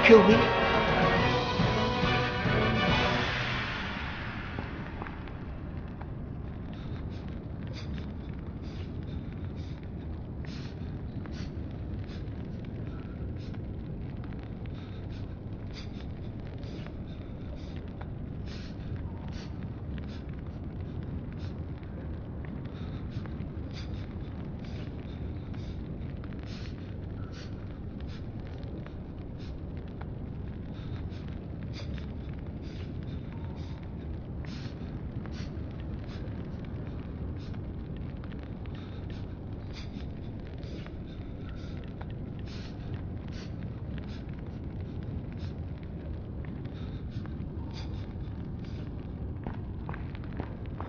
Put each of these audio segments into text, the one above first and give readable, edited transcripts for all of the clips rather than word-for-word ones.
kill me?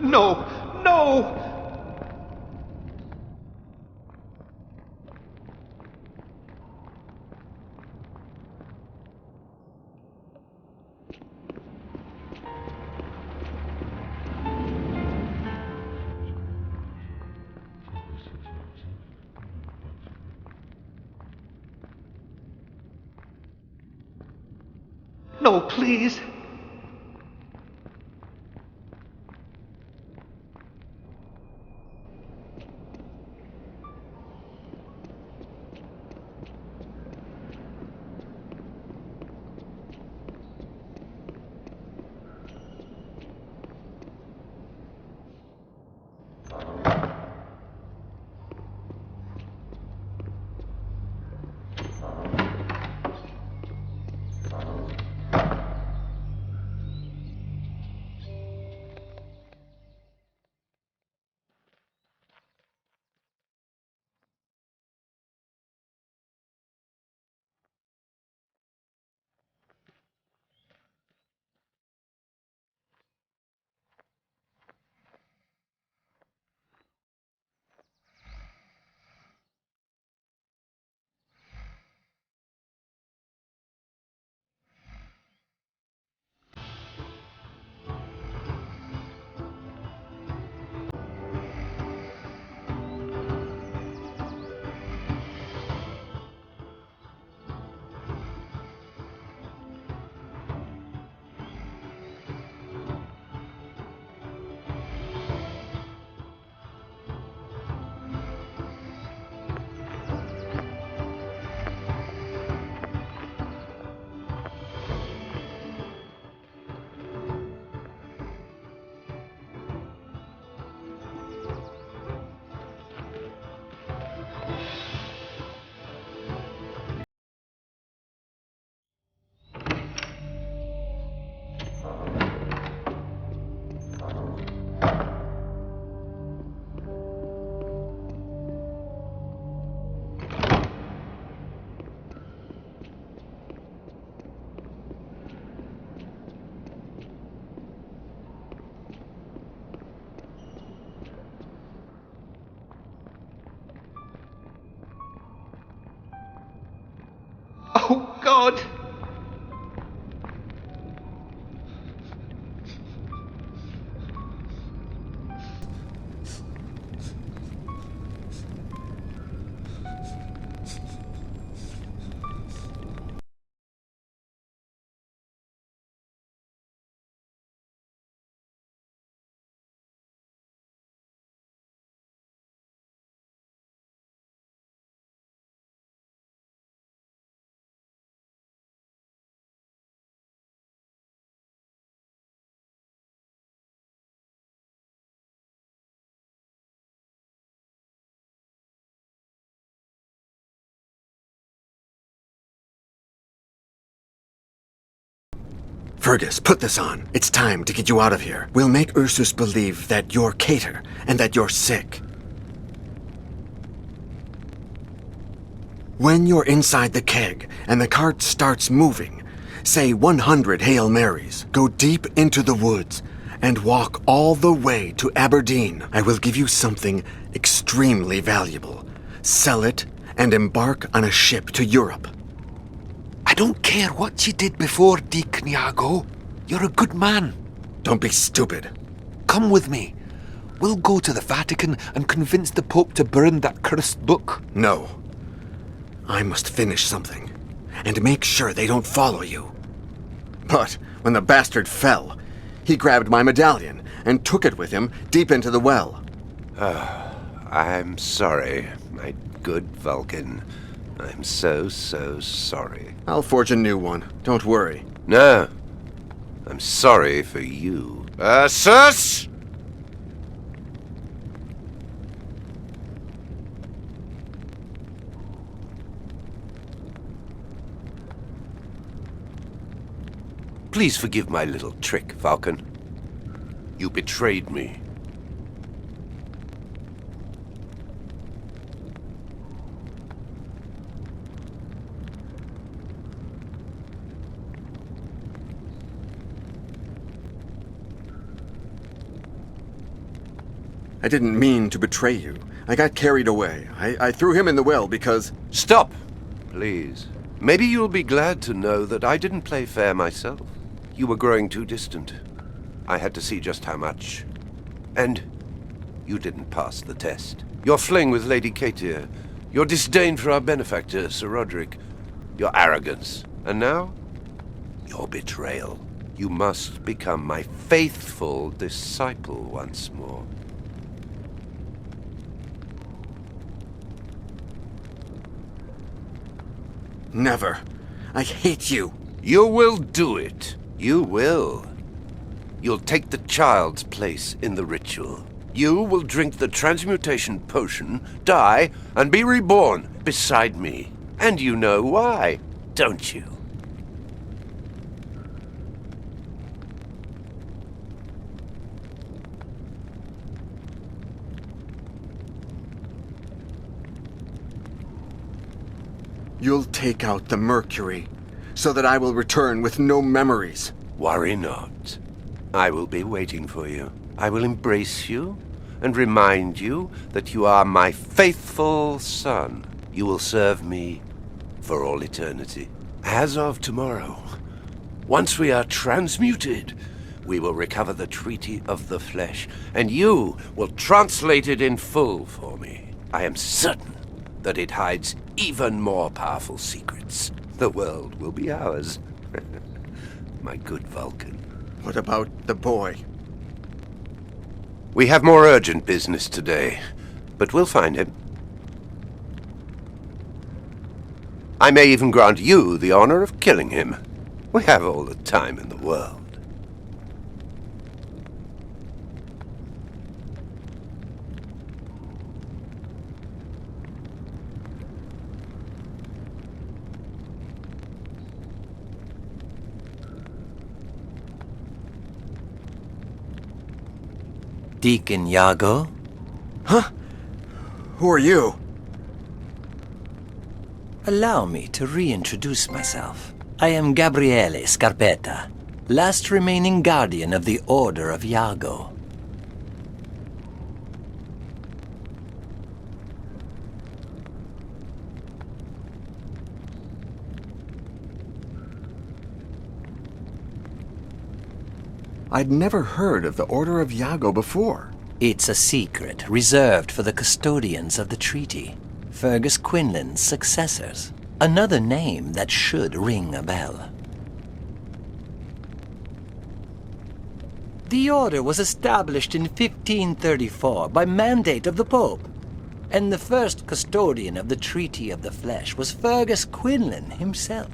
No! No! No, please. Oh, God! Fergus, put this on. It's time to get you out of here. We'll make Ursus believe that you're Cater and that you're sick. When you're inside the keg and the cart starts moving, say 100 Hail Marys, go deep into the woods, and walk all the way to Aberdeen. I will give you something extremely valuable. Sell it and embark on a ship to Europe. I don't care what you did before, Deacon Iago. You're a good man. Don't be stupid. Come with me. We'll go to the Vatican and convince the Pope to burn that cursed book. No. I must finish something. and make sure they don't follow you. But when the bastard fell, he grabbed my medallion and took it with him deep into the well. I'm sorry, my good Vulcan. I'm so sorry. I'll forge a new one. Don't worry. No, I'm sorry for you. Sus! Please forgive my little trick, Vulcan. You betrayed me. I didn't mean to betray you. I got carried away. I threw him in the well because... Stop, please. Maybe you'll be glad to know that I didn't play fair myself. You were growing too distant. I had to see just how much. And you didn't pass the test. Your fling with Lady Katia, your disdain for our benefactor, Sir Roderick, your arrogance, and now, your betrayal. You must become my faithful disciple once more. Never. I hate you. You will do it. You will. You'll take the child's place in the ritual. You will drink the transmutation potion, die, and be reborn beside me. And you know why, don't you? You'll take out the mercury, so that I will return with no memories. Worry not. I will be waiting for you. I will embrace you and remind you that you are my faithful son. You will serve me for all eternity. As of tomorrow, once we are transmuted, we will recover the Treaty of the Flesh, and you will translate it in full for me. I am certain that it hides even more powerful secrets. The world will be ours. My good Vulcan. What about the boy? We have more urgent business today, but we'll find him. I may even grant you the honor of killing him. We have all the time in the world. Deacon Iago? Huh? Who are you? Allow me to reintroduce myself. I am Gabriele Scarpetta, last remaining guardian of the Order of Iago. I'd never heard of the Order of Iago before. It's a secret reserved for the custodians of the treaty, Fergus Quinlan's successors. Another name that should ring a bell. The order was established in 1534 by mandate of the Pope, and the first custodian of the Treaty of the Flesh was Fergus Quinlan himself.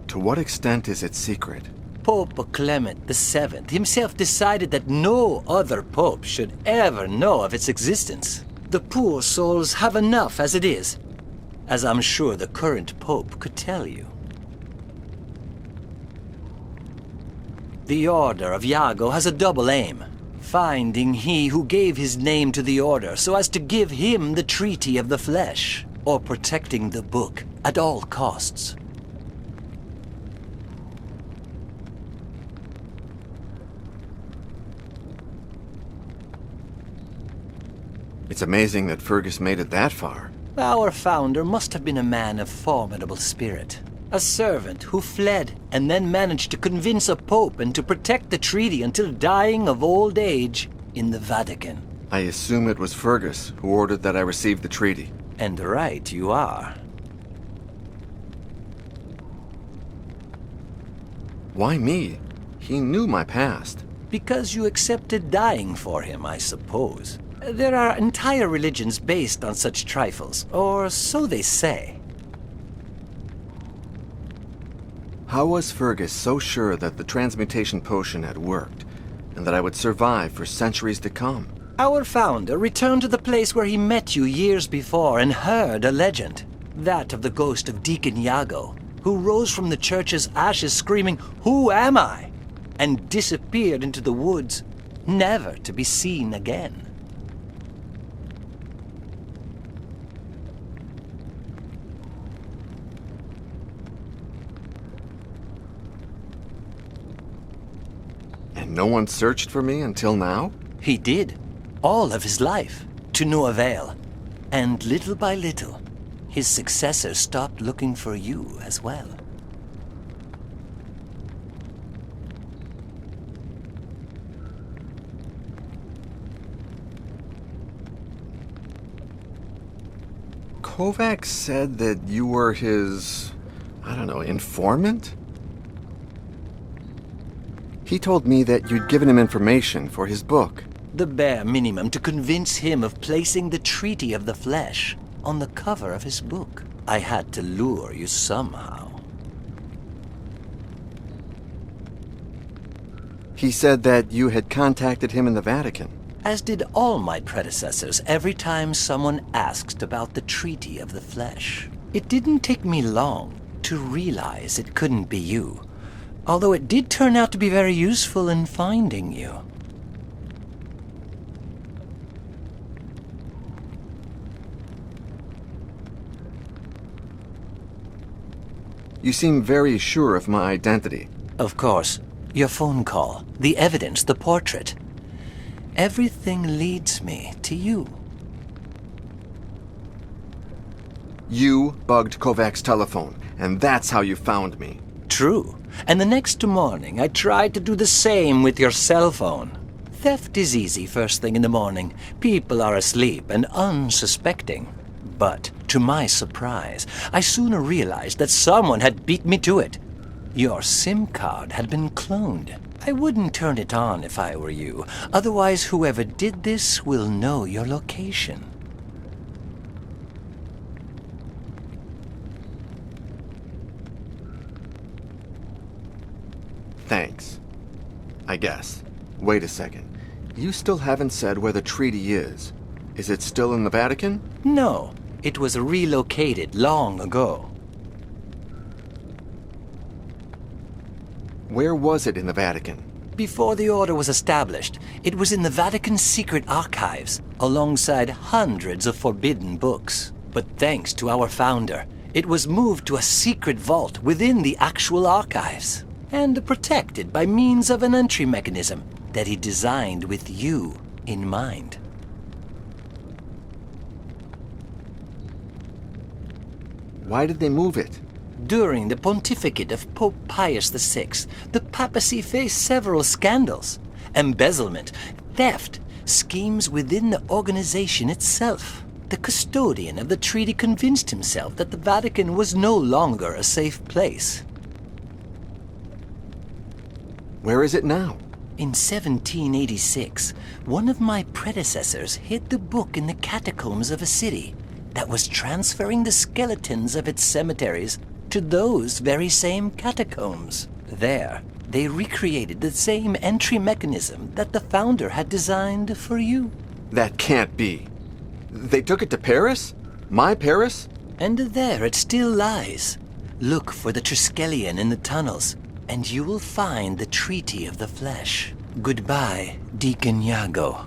To what extent is it secret? Pope Clement VII himself decided that no other pope should ever know of its existence. The poor souls have enough as it is, as I'm sure the current pope could tell you. The Order of Iago has a double aim: finding he who gave his name to the Order so as to give him the Treaty of the Flesh, or protecting the book at all costs. It's amazing that Fergus made it that far. Our founder must have been a man of formidable spirit. A servant who fled and then managed to convince a pope and to protect the treaty until dying of old age in the Vatican. I assume it was Fergus who ordered that I receive the treaty. And right you are. Why me? He knew my past. Because you accepted dying for him, I suppose. There are entire religions based on such trifles, or so they say. How was Fergus so sure that the transmutation potion had worked, and that I would survive for centuries to come? Our founder returned to the place where he met you years before and heard a legend. That of the ghost of Deacon Iago, who rose from the church's ashes screaming, "Who am I?" and disappeared into the woods, never to be seen again. And no one searched for me until now? He did, all of his life, to no avail. And little by little, his successors stopped looking for you as well. Kovacs said that you were his, informant? He told me that you'd given him information for his book. The bare minimum to convince him of placing the Treaty of the Flesh on the cover of his book. I had to lure you somehow. He said that you had contacted him in the Vatican. As did all my predecessors every time someone asked about the Treaty of the Flesh. It didn't take me long to realize it couldn't be you, although it did turn out to be very useful in finding you. You seem very sure of my identity. Of course. Your phone call, the evidence, the portrait. Everything leads me to you. You bugged Kovacs' telephone, and that's how you found me. True. And the next morning, I tried to do the same with your cell phone. Theft is easy first thing in the morning. People are asleep and unsuspecting. But, to my surprise, I sooner realized that someone had beat me to it. Your SIM card had been cloned. I wouldn't turn it on if I were you. Otherwise, whoever did this will know your location. Thanks. I guess. Wait a second. You still haven't said where the treaty is. Is it still in the Vatican? No. It was relocated long ago. Where was it in the Vatican? Before the Order was established, it was in the Vatican's secret archives, alongside hundreds of forbidden books. But thanks to our founder, it was moved to a secret vault within the actual archives, and protected by means of an entry mechanism that he designed with you in mind. Why did they move it? During the pontificate of Pope Pius VI, the papacy faced several scandals. Embezzlement, theft, schemes within the organization itself. The custodian of the treaty convinced himself that the Vatican was no longer a safe place. Where is it now? In 1786, one of my predecessors hid the book in the catacombs of a city that was transferring the skeletons of its cemeteries to those very same catacombs. There, they recreated the same entry mechanism that the founder had designed for you. That can't be. They took it to Paris? My Paris? And there it still lies. Look for the Triskelion in the tunnels, and you will find the Treaty of the Flesh. Goodbye, Deacon Iago.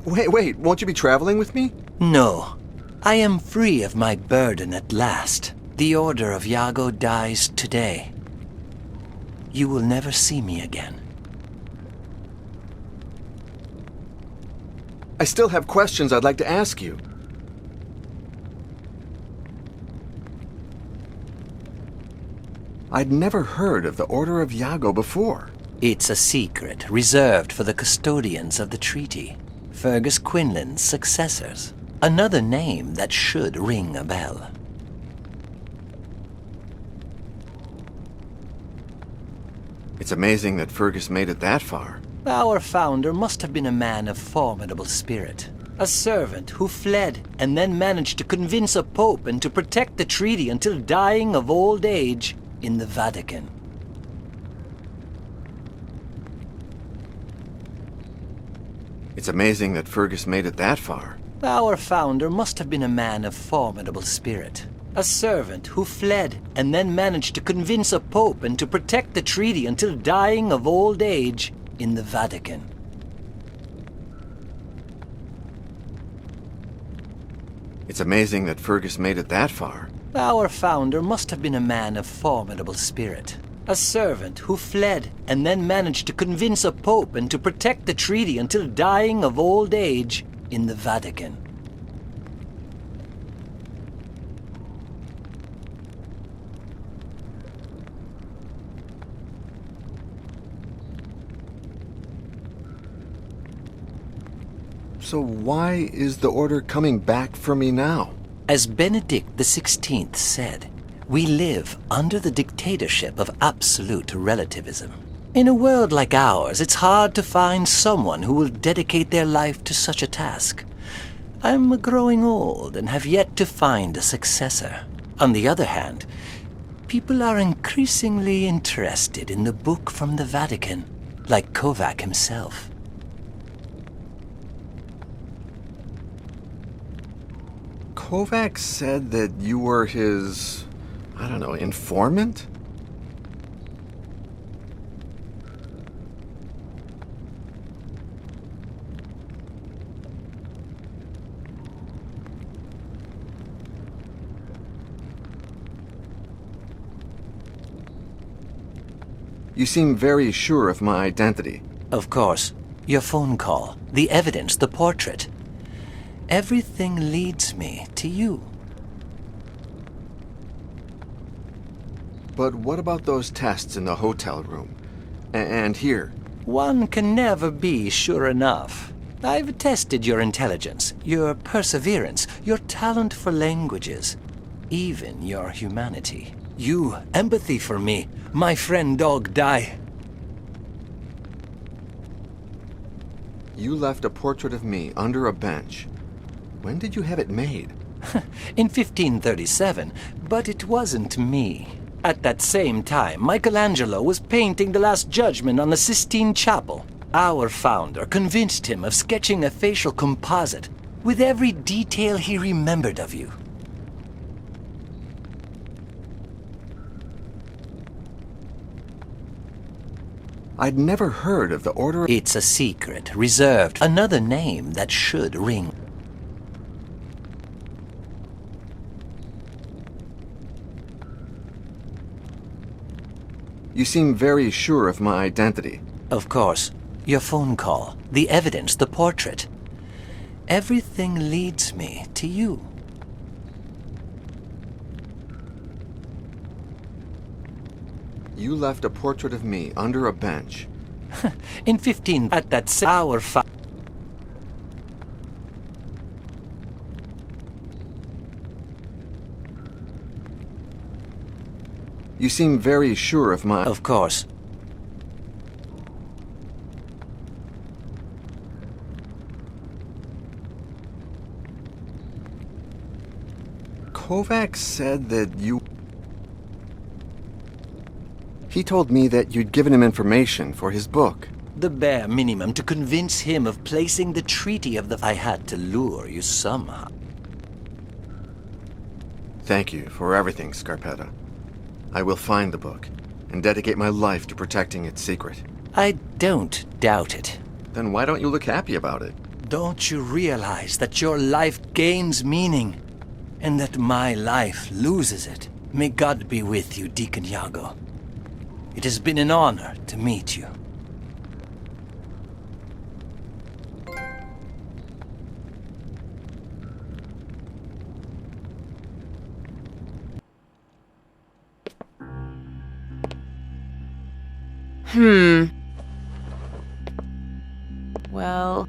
Wait, won't you be traveling with me? No. I am free of my burden at last. The Order of Iago dies today. You will never see me again. I still have questions I'd like to ask you. I'd never heard of the Order of Iago before. It's a secret reserved for the custodians of the treaty, Fergus Quinlan's successors. Another name that should ring a bell. It's amazing that Fergus made it that far. Our founder must have been a man of formidable spirit. A servant who fled and then managed to convince a pope and to protect the treaty until dying of old age in the Vatican. It's amazing that Fergus made it that far. Our founder must have been a man of formidable spirit. A servant who fled and then managed to convince a pope and to protect the treaty until dying of old age in the Vatican. It's amazing that Fergus made it that far. Our founder must have been a man of formidable spirit. A servant who fled and then managed to convince a pope and to protect the treaty until dying of old age in the Vatican. So why is the order coming back for me now? As Benedict XVI said, we live under the dictatorship of absolute relativism. In a world like ours, it's hard to find someone who will dedicate their life to such a task. I'm growing old and have yet to find a successor. On the other hand, people are increasingly interested in the book from the Vatican, like Kovac himself. Kovac said that you were his, I don't know, informant? You seem very sure of my identity. Of course. Your phone call, the evidence, the portrait. Everything leads me to you. But what about those tests in the hotel room? And here? One can never be sure enough. I've tested your intelligence, your perseverance, your talent for languages, even your humanity. You, empathy for me, my friend dog die. You left a portrait of me under a bench. When did you have it made? In 1537, but it wasn't me. At that same time, Michelangelo was painting the Last Judgment on the Sistine Chapel. Our founder convinced him of sketching a facial composite with every detail he remembered of you. I'd never heard of the Order. It's a secret, reserved, another name that should ring. You seem very sure of my identity. Of course. Your phone call, the evidence, the portrait. Everything leads me to you. You left a portrait of me under a bench. In 15, at that hour. You seem very sure of my... Of course. Kovac said that you... He told me that you'd given him information for his book. The bare minimum to convince him of placing the treaty of the... I had to lure you somehow. Thank you for everything, Scarpetta. I will find the book and dedicate my life to protecting its secret. I don't doubt it. Then why don't you look happy about it? Don't you realize that your life gains meaning and that my life loses it? May God be with you, Deacon Iago. It has been an honor to meet you. Well...